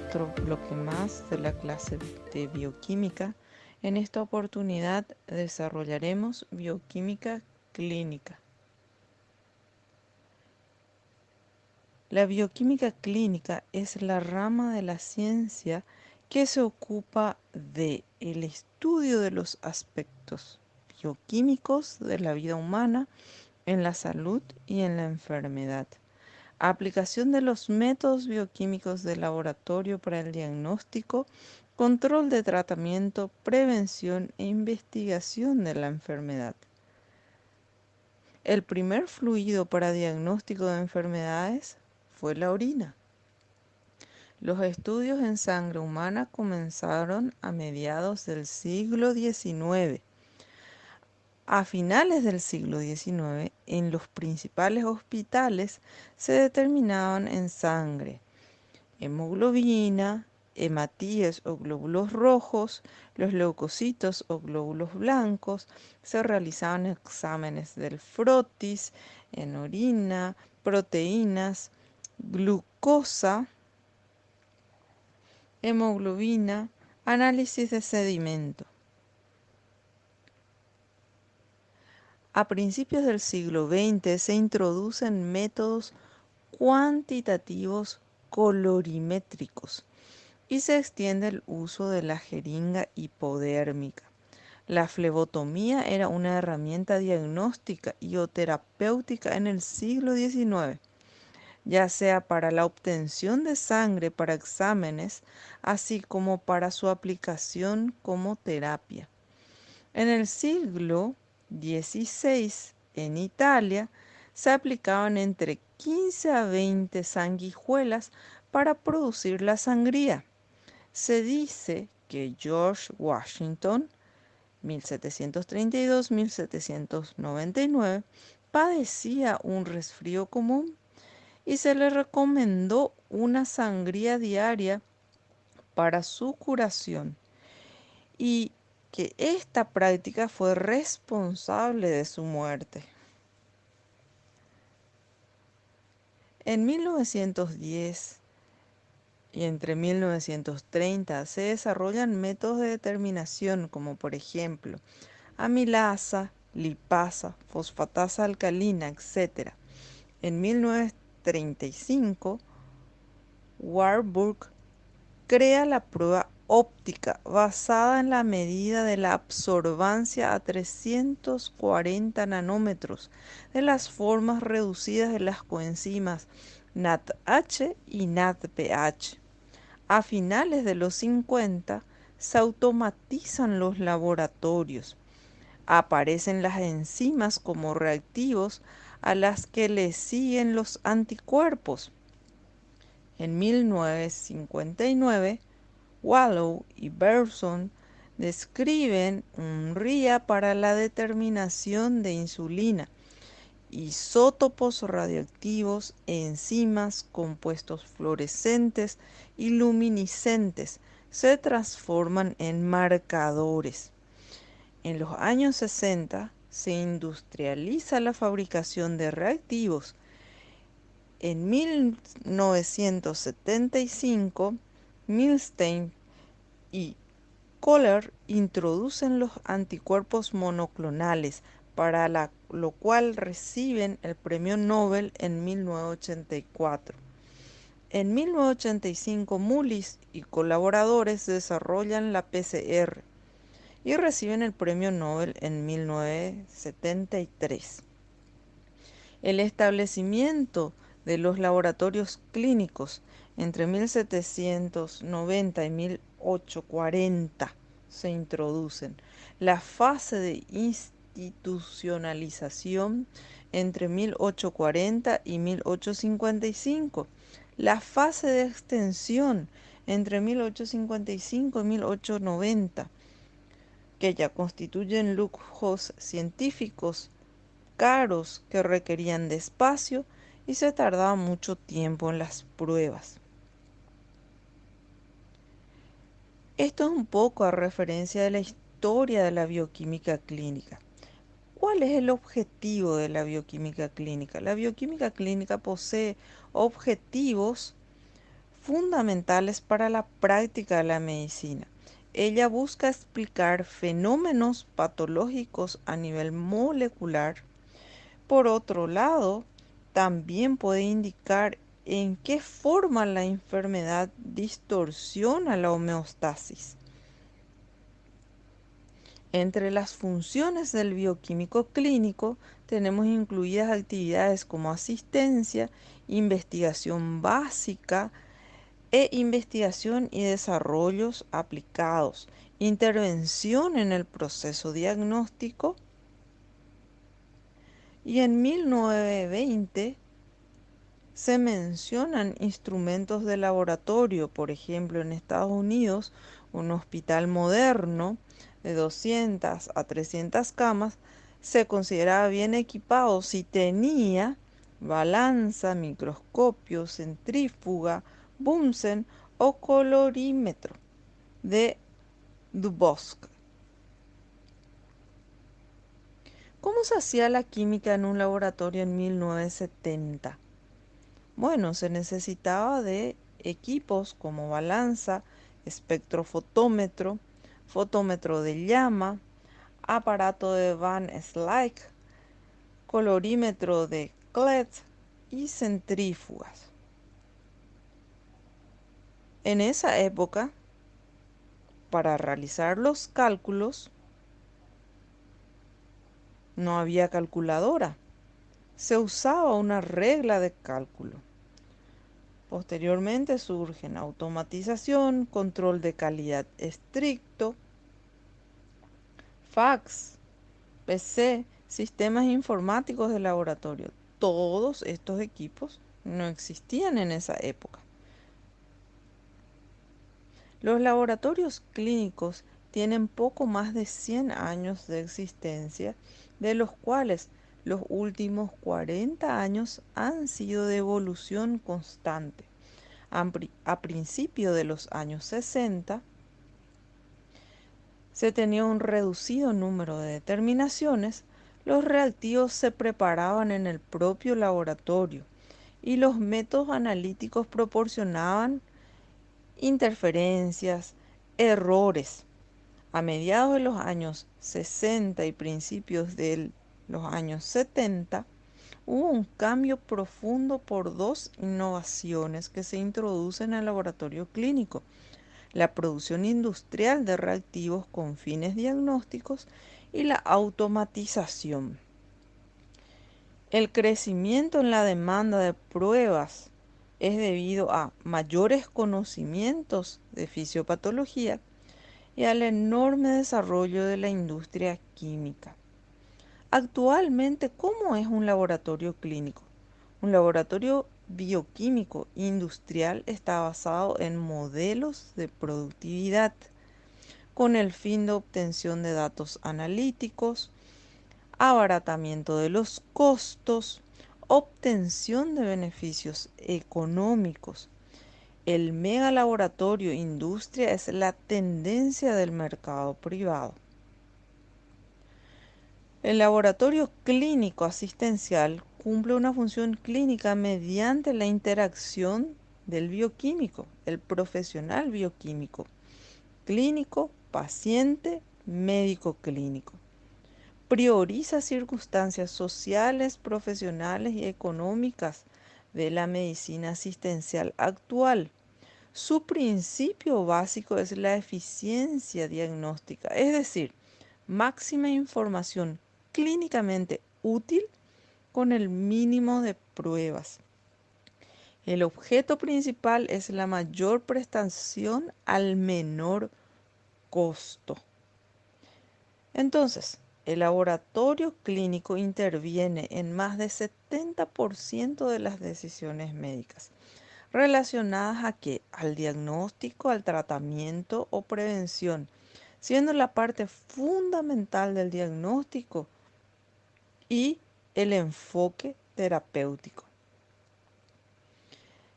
otro bloque más de la clase de bioquímica. En esta oportunidad desarrollaremos bioquímica clínica. La bioquímica clínica es la rama de la ciencia que se ocupa del estudio de los aspectos bioquímicos de la vida humana en la salud y en la enfermedad. Aplicación de los métodos bioquímicos de laboratorio para el diagnóstico, control de tratamiento, prevención e investigación de la enfermedad. El primer fluido para diagnóstico de enfermedades fue la orina. Los estudios en sangre humana comenzaron a mediados del siglo XIX. A finales del siglo XIX, en los principales hospitales se determinaban en sangre hemoglobina, hematíes o glóbulos rojos, los leucocitos o glóbulos blancos. Se realizaban exámenes del frotis, en orina, proteínas, glucosa, hemoglobina, análisis de sedimento. A principios del siglo XX se introducen métodos cuantitativos colorimétricos y se extiende el uso de la jeringa hipodérmica. La flebotomía era una herramienta diagnóstica y o terapéutica en el siglo XIX, ya sea para la obtención de sangre para exámenes, así como para su aplicación como terapia. En el siglo XVI, en Italia, se aplicaban entre 15 a 20 sanguijuelas para producir la sangría. Se dice que George Washington, 1732-1799, padecía un resfrío común y se le recomendó una sangría diaria para su curación, y que esta práctica fue responsable de su muerte. En 1910 y entre 1930 se desarrollan métodos de determinación como por ejemplo amilasa, lipasa, fosfatasa alcalina, etc. En 1935, Warburg crea la prueba óptica basada en la medida de la absorbancia a 340 nanómetros de las formas reducidas de las coenzimas NADH y NADPH. A finales de los 50 se automatizan los laboratorios. Aparecen las enzimas como reactivos a las que le siguen los anticuerpos. En 1959, Wallow y Berson describen un RIA para la determinación de insulina, isótopos radioactivos, enzimas, compuestos fluorescentes y luminiscentes se transforman en marcadores. En los años 60 se industrializa la fabricación de reactivos. En 1975, Milstein y Kohler introducen los anticuerpos monoclonales, para lo cual reciben el premio Nobel en 1984. En 1985, Mullis y colaboradores desarrollan la PCR y reciben el premio Nobel en 1973. El establecimiento de los laboratorios clínicos entre 1790 y 1840 se introducen. La fase de institucionalización entre 1840 y 1855. La fase de extensión entre 1855 y 1890, que ya constituyen lujos científicos caros que requerían de espacio y se tardaba mucho tiempo en las pruebas. Esto es un poco a referencia de la historia de la bioquímica clínica. ¿Cuál es el objetivo de la bioquímica clínica? La bioquímica clínica posee objetivos fundamentales para la práctica de la medicina. Ella busca explicar fenómenos patológicos a nivel molecular. Por otro lado, también puede indicar en qué forma la enfermedad distorsiona la homeostasis. Entre las funciones del bioquímico clínico tenemos incluidas actividades como asistencia, investigación básica e investigación y desarrollos aplicados, intervención en el proceso diagnóstico. Y en 1920 se mencionan instrumentos de laboratorio, por ejemplo, en Estados Unidos, un hospital moderno de 200 a 300 camas se consideraba bien equipado si tenía balanza, microscopio, centrífuga, Bunsen o colorímetro de Dubosc. ¿Cómo se hacía la química en un laboratorio en 1970? Bueno, se necesitaba de equipos como balanza, espectrofotómetro, fotómetro de llama, aparato de Van Slyke, colorímetro de Clet y centrífugas. En esa época, para realizar los cálculos, no había calculadora. Se usaba una regla de cálculo. Posteriormente surgen automatización, control de calidad estricto, fax, PC, sistemas informáticos de laboratorio. Todos estos equipos no existían en esa época. Los laboratorios clínicos tienen poco más de 100 años de existencia, de los cuales los últimos 40 años han sido de evolución constante. A principios de los años 60, se tenía un reducido número de determinaciones, los reactivos se preparaban en el propio laboratorio y los métodos analíticos proporcionaban interferencias, errores. A mediados de los años 60 y principios de los años 70, hubo un cambio profundo por dos innovaciones que se introducen en el laboratorio clínico: la producción industrial de reactivos con fines diagnósticos y la automatización. El crecimiento en la demanda de pruebas es debido a mayores conocimientos de fisiopatología y al enorme desarrollo de la industria química. Actualmente, ¿cómo es un laboratorio clínico? Un laboratorio bioquímico industrial está basado en modelos de productividad con el fin de obtención de datos analíticos, abaratamiento de los costos, obtención de beneficios económicos. El megalaboratorio industria es la tendencia del mercado privado. El laboratorio clínico asistencial cumple una función clínica mediante la interacción del bioquímico, el profesional bioquímico, clínico, paciente, médico clínico. Prioriza circunstancias sociales, profesionales y económicas de la medicina asistencial actual. Su principio básico es la eficiencia diagnóstica, es decir, máxima información clínicamente útil con el mínimo de pruebas. El objeto principal es la mayor prestación al menor costo. Entonces, el laboratorio clínico interviene en más de 70% de las decisiones médicas relacionadas a qué: al diagnóstico, al tratamiento o prevención, siendo la parte fundamental del diagnóstico y el enfoque terapéutico.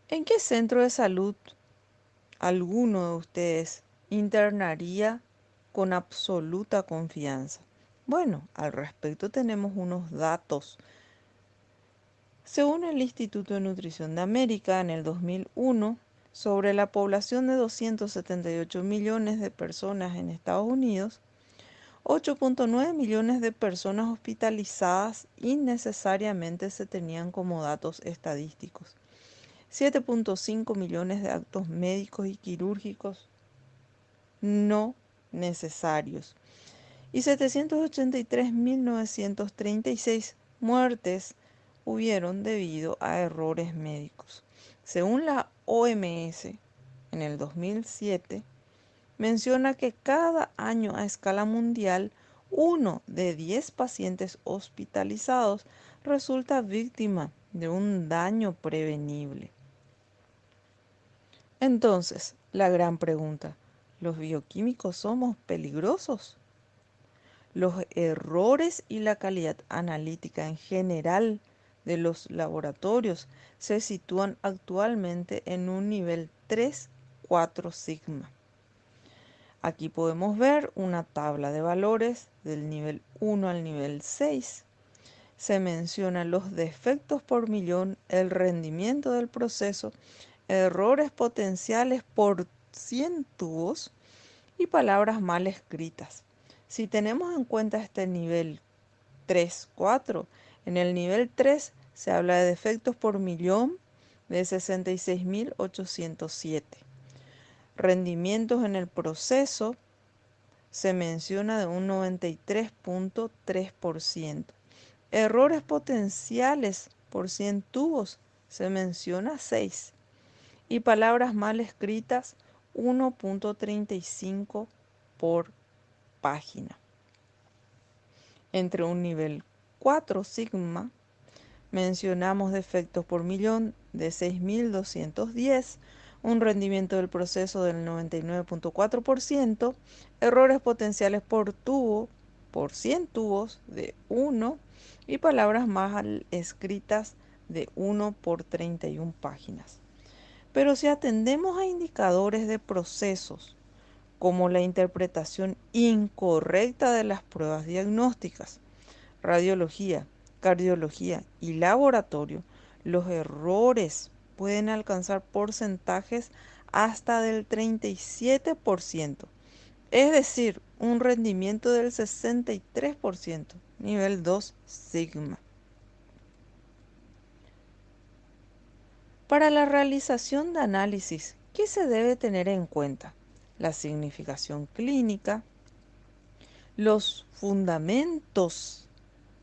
¿En qué centro de salud alguno de ustedes internaría con absoluta confianza? Bueno, al respecto tenemos unos datos. Según el Instituto de Nutrición de América, en el 2001 Sobre la población de 278 millones de personas en Estados Unidos, 8.9 millones de personas hospitalizadas innecesariamente se tenían como datos estadísticos. 7.5 millones de actos médicos y quirúrgicos no necesarios y 783.936 muertes hubieron debido a errores médicos. Según la OMS, en el 2007, menciona que cada año a escala mundial, 1 de 10 pacientes hospitalizados resulta víctima de un daño prevenible. Entonces, la gran pregunta, ¿los bioquímicos somos peligrosos? Los errores y la calidad analítica en general de los laboratorios se sitúan actualmente en un nivel 3-4 sigma. Aquí podemos ver una tabla de valores del nivel 1 al nivel 6. Se mencionan los defectos por millón, el rendimiento del proceso, errores potenciales por 100 tubos y palabras mal escritas. Si tenemos en cuenta este nivel 3-4, en el nivel 3 se habla de defectos por millón de 66.807. Rendimientos en el proceso se menciona de un 93.3%. Errores potenciales por 100 tubos se menciona 6. Y palabras mal escritas 1.35 por página. Entre un nivel 4 sigma mencionamos defectos por millón de 6.210, un rendimiento del proceso del 99.4%, errores potenciales por tubo, por 100 tubos de 1 y palabras mal escritas de 1 por 31 páginas. Pero si atendemos a indicadores de procesos, como la interpretación incorrecta de las pruebas diagnósticas, radiología, cardiología y laboratorio, los errores pueden alcanzar porcentajes hasta del 37%, es decir, un rendimiento del 63%, nivel 2 sigma. Para la realización de análisis, ¿qué se debe tener en cuenta? La significación clínica, los fundamentos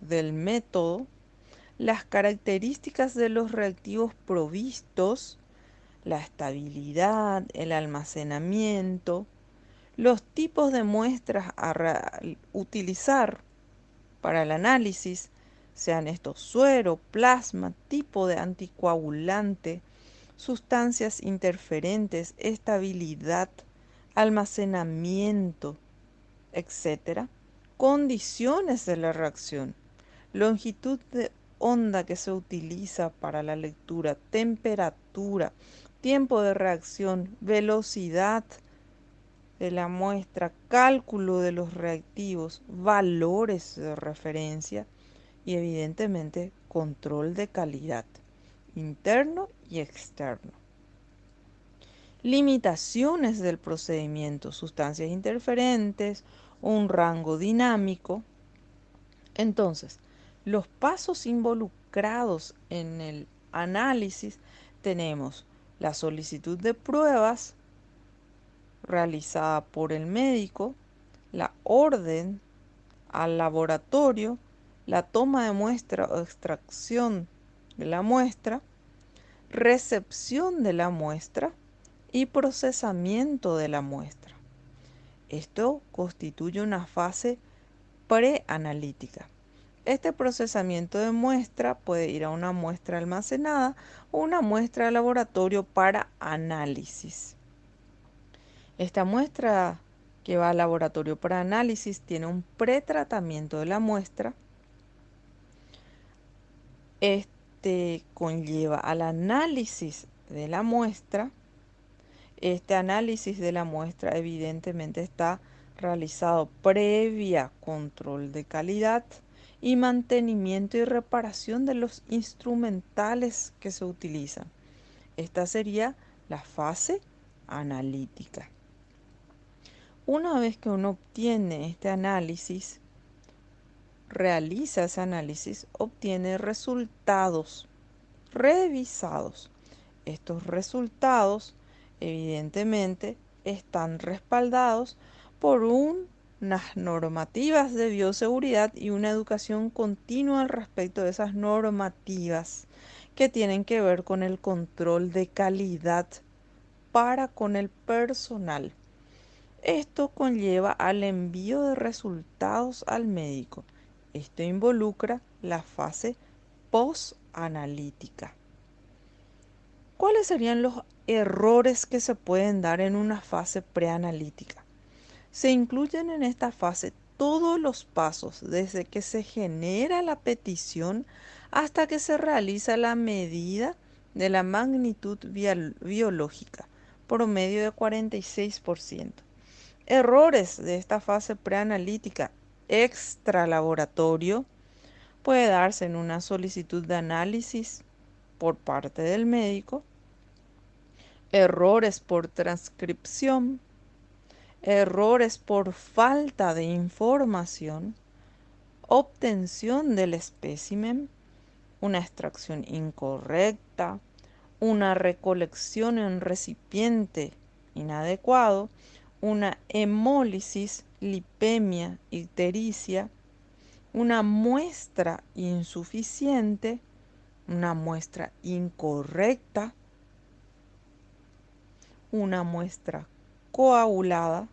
del método, las características de los reactivos provistos, la estabilidad, el almacenamiento, los tipos de muestras a utilizar para el análisis, sean estos suero, plasma, tipo de anticoagulante, sustancias interferentes, estabilidad, almacenamiento, etc. Condiciones de la reacción, longitud de onda que se utiliza para la lectura, temperatura, tiempo de reacción, velocidad de la muestra, cálculo de los reactivos, valores de referencia y evidentemente control de calidad interno y externo. Limitaciones del procedimiento, sustancias interferentes, un rango dinámico. Entonces, los pasos involucrados en el análisis tenemos la solicitud de pruebas realizada por el médico, la orden al laboratorio, la toma de muestra o extracción de la muestra, recepción de la muestra y procesamiento de la muestra. Esto constituye una fase preanalítica. Este procesamiento de muestra puede ir a una muestra almacenada o una muestra de laboratorio para análisis. Esta muestra que va al laboratorio para análisis tiene un pretratamiento de la muestra. Este conlleva al análisis de la muestra. Este análisis de la muestra evidentemente está realizado previa control de calidad y mantenimiento y reparación de los instrumentales que se utilizan. Esta sería la fase analítica. Una vez que uno obtiene este análisis, realiza ese análisis, obtiene resultados revisados. Estos resultados, evidentemente, están respaldados por unas normativas de bioseguridad y una educación continua al respecto de esas normativas que tienen que ver con el control de calidad para con el personal. Esto conlleva al envío de resultados al médico. Esto involucra la fase post-analítica. ¿Cuáles serían los errores que se pueden dar en una fase preanalítica? Se incluyen en esta fase todos los pasos, desde que se genera la petición hasta que se realiza la medida de la magnitud biológica, promedio de 46%. Errores de esta fase preanalítica extralaboratorio puede darse en una solicitud de análisis por parte del médico, errores por transcripción, errores por falta de información, obtención del espécimen, una extracción incorrecta, una recolección en recipiente inadecuado, una hemólisis, lipemia, ictericia, una muestra insuficiente, una muestra incorrecta, una muestra coagulada,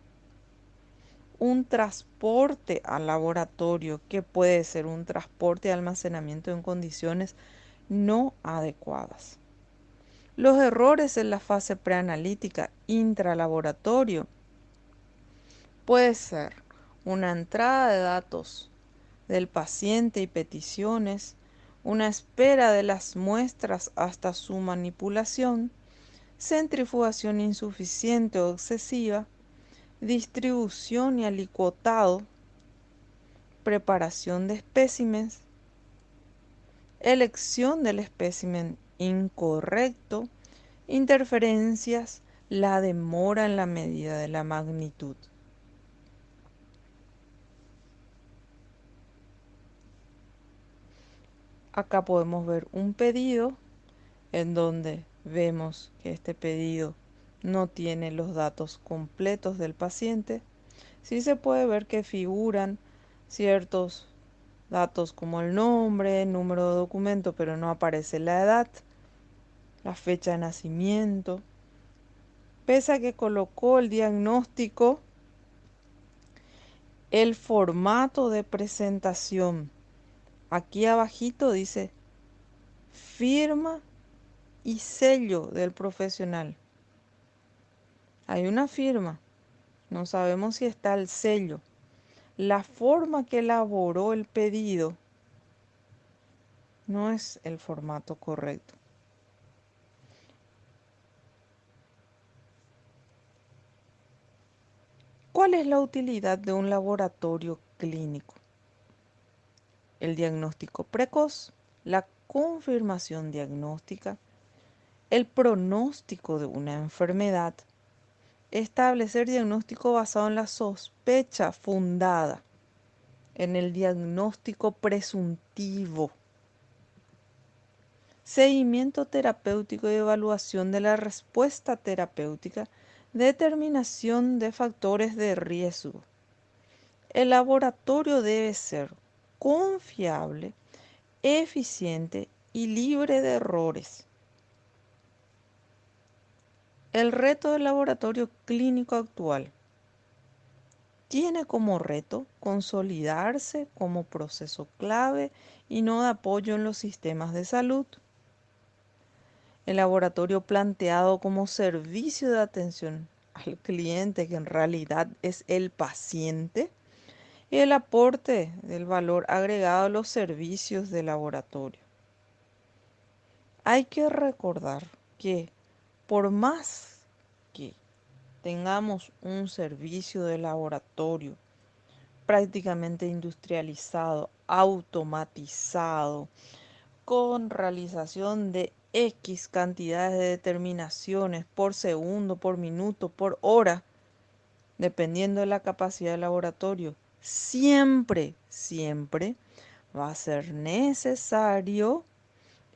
un transporte al laboratorio que puede ser un transporte de almacenamiento en condiciones no adecuadas. Los errores en la fase preanalítica intralaboratorio puede ser una entrada de datos del paciente y peticiones, una espera de las muestras hasta su manipulación, centrifugación insuficiente o excesiva, distribución y alicuotado, preparación de espécimes, elección del espécimen incorrecto, interferencias, la demora en la medida de la magnitud. Acá podemos ver un pedido en donde vemos que este pedido no tiene los datos completos del paciente. Sí se puede ver que figuran ciertos datos como el nombre, el número de documento, pero no aparece la edad, la fecha de nacimiento. Pese a que colocó el diagnóstico, el formato de presentación. Aquí abajito dice firma y sello del profesional. Hay una firma, no sabemos si está el sello. La forma que elaboró el pedido no es el formato correcto. ¿Cuál es la utilidad de un laboratorio clínico? El diagnóstico precoz, la confirmación diagnóstica, el pronóstico de una enfermedad, establecer diagnóstico basado en la sospecha fundada, en el diagnóstico presuntivo, seguimiento terapéutico y evaluación de la respuesta terapéutica, determinación de factores de riesgo. El laboratorio debe ser confiable, eficiente y libre de errores. El reto del laboratorio clínico actual tiene como reto consolidarse como proceso clave y no de apoyo en los sistemas de salud. El laboratorio planteado como servicio de atención al cliente, que en realidad es el paciente, y el aporte del valor agregado a los servicios de laboratorio. Hay que recordar que por más que tengamos un servicio de laboratorio prácticamente industrializado, automatizado, con realización de X cantidades de determinaciones por segundo, por minuto, por hora, dependiendo de la capacidad del laboratorio, siempre va a ser necesario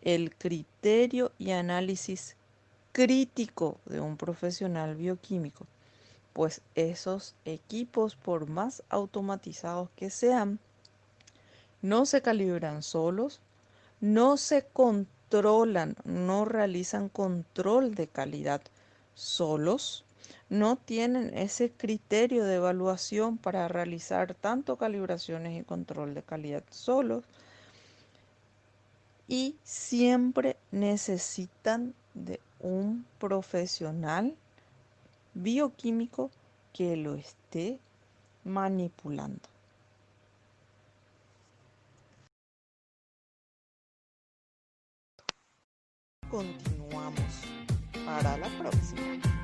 el criterio y análisis crítico de un profesional bioquímico, pues esos equipos, por más automatizados que sean, no se calibran solos, no se controlan, no realizan control de calidad solos, no tienen ese criterio de evaluación para realizar tanto calibraciones y control de calidad solos, y siempre necesitan de un profesional bioquímico que lo esté manipulando. Continuamos para la próxima.